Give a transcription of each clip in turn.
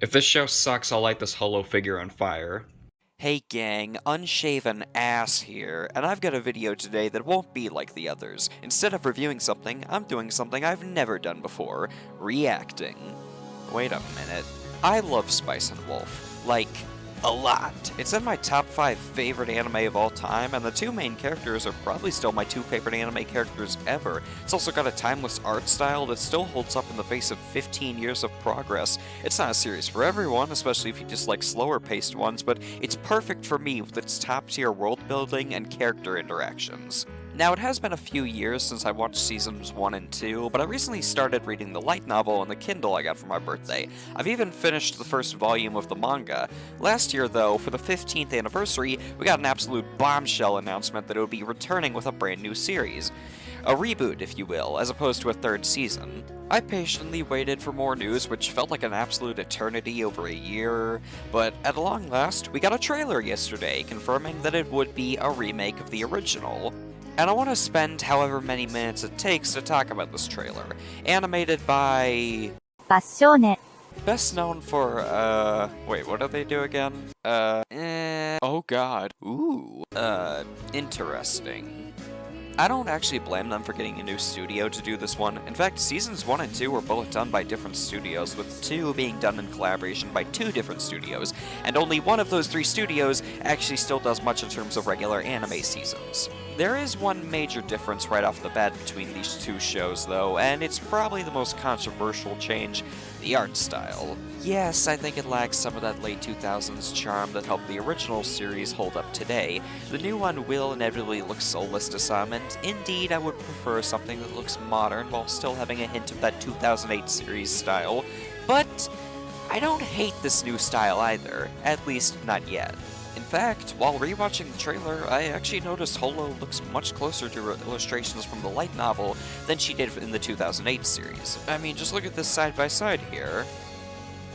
If this show sucks, I'll light this hollow figure on fire. Hey gang, Unshaven Ass here, and I've got a video today that won't be like the others. Instead of reviewing something, I'm doing something I've never done before, reacting. Wait a minute. I love Spice and Wolf. Like, a lot. It's in my top 5 favorite anime of all time, and the two main characters are probably still my 2 favorite anime characters ever. It's also got a timeless art style that still holds up in the face of 15 years of progress. It's not a series for everyone, especially if you just like slower paced ones, but it's perfect for me with its top tier world building and character interactions. Now, it has been a few years since I watched seasons 1 and 2, but I recently started reading the light novel on the Kindle I got for my birthday. I've even finished the first volume of the manga. Last year, though, for the 15th anniversary, we got an absolute bombshell announcement that it would be returning with a brand new series. A reboot, if you will, as opposed to a third season. I patiently waited for more news, which felt like an absolute eternity over a year, but at long last, we got a trailer yesterday confirming that it would be a remake of the original. And I want to spend however many minutes it takes to talk about this trailer. Animated by... Passione. Best known for, wait, what do they do again? Oh god. Ooh. Interesting. I don't actually blame them for getting a new studio to do this one. In fact, seasons 1 and 2 were both done by different studios, with 2 being done in collaboration by 2 different studios, and only one of those 3 studios actually still does much in terms of regular anime seasons. There is one major difference right off the bat between these 2 shows, though, and it's probably the most controversial change: the art style. Yes, I think it lacks some of that late 2000s charm that helped the original series hold up today. The new one will inevitably look soulless to some, and indeed I would prefer something that looks modern while still having a hint of that 2008 series style. But I don't hate this new style either, at least not yet. In fact, while rewatching the trailer, I actually noticed Holo looks much closer to illustrations from the light novel than she did in the 2008 series. I mean, just look at this side by side here.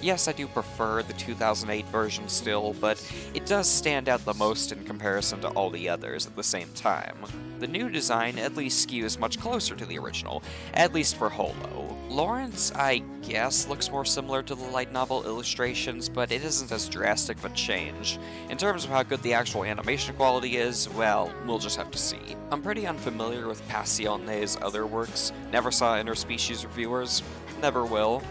Yes, I do prefer the 2008 version still, but it does stand out the most in comparison to all the others at the same time. The new design at least skews much closer to the original, at least for Holo. Lawrence, I guess, looks more similar to the light novel illustrations, but it isn't as drastic of a change. In terms of how good the actual animation quality is, well, we'll just have to see. I'm pretty unfamiliar with Passione's other works, never saw Interspecies reviewers, never will.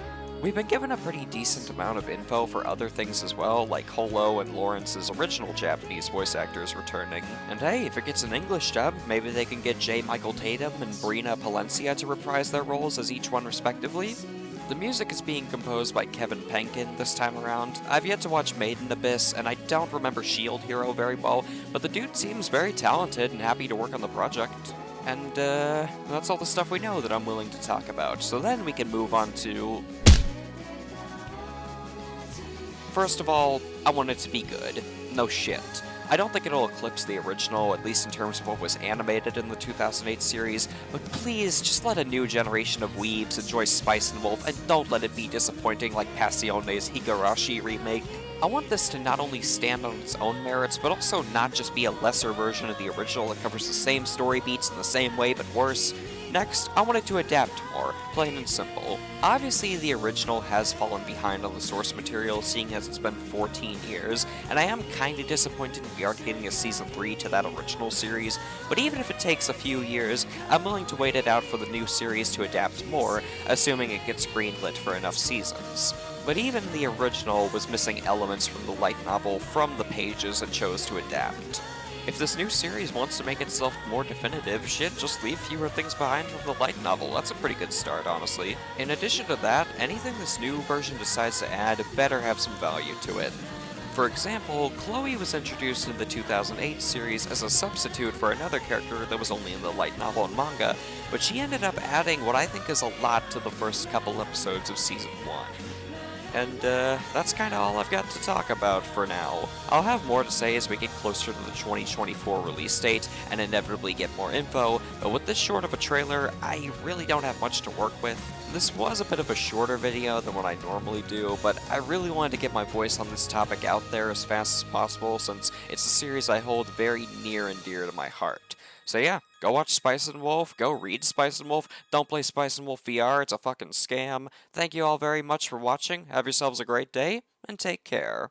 We've been given a pretty decent amount of info for other things as well, like Holo and Lawrence's original Japanese voice actors returning. And hey, if it gets an English dub, maybe they can get J. Michael Tatum and Brina Palencia to reprise their roles as each one respectively. The music is being composed by Kevin Penkin this time around. I've yet to watch Made in Abyss, and I don't remember Shield Hero very well, but the dude seems very talented and happy to work on the project. And, that's all the stuff we know that I'm willing to talk about, so then we can move on to... First of all, I want it to be good. No shit. I don't think it'll eclipse the original, at least in terms of what was animated in the 2008 series, but please just let a new generation of weebs enjoy Spice and Wolf, and don't let it be disappointing like Passione's Higurashi remake. I want this to not only stand on its own merits, but also not just be a lesser version of the original that covers the same story beats in the same way but worse. Next, I want it to adapt more, plain and simple. Obviously, the original has fallen behind on the source material, seeing as it's been 14 years, and I am kinda disappointed we aren't getting a season 3 to that original series, but even if it takes a few years, I'm willing to wait it out for the new series to adapt more, assuming it gets greenlit for enough seasons. But even the original was missing elements from the light novel from the pages it chose to adapt. If this new series wants to make itself more definitive, shit, just leave fewer things behind from the light novel. That's a pretty good start, honestly. In addition to that, anything this new version decides to add better have some value to it. For example, Chloe was introduced in the 2008 series as a substitute for another character that was only in the light novel and manga, but she ended up adding what I think is a lot to the first couple episodes of Season 1. And, that's kinda all I've got to talk about for now. I'll have more to say as we get closer to the 2024 release date, and inevitably get more info, but with this short of a trailer, I really don't have much to work with. This was a bit of a shorter video than what I normally do, but I really wanted to get my voice on this topic out there as fast as possible, since it's a series I hold very near and dear to my heart. So yeah, go watch Spice and Wolf, go read Spice and Wolf, don't play Spice and Wolf VR, it's a fucking scam. Thank you all very much for watching, have yourselves a great day, and take care.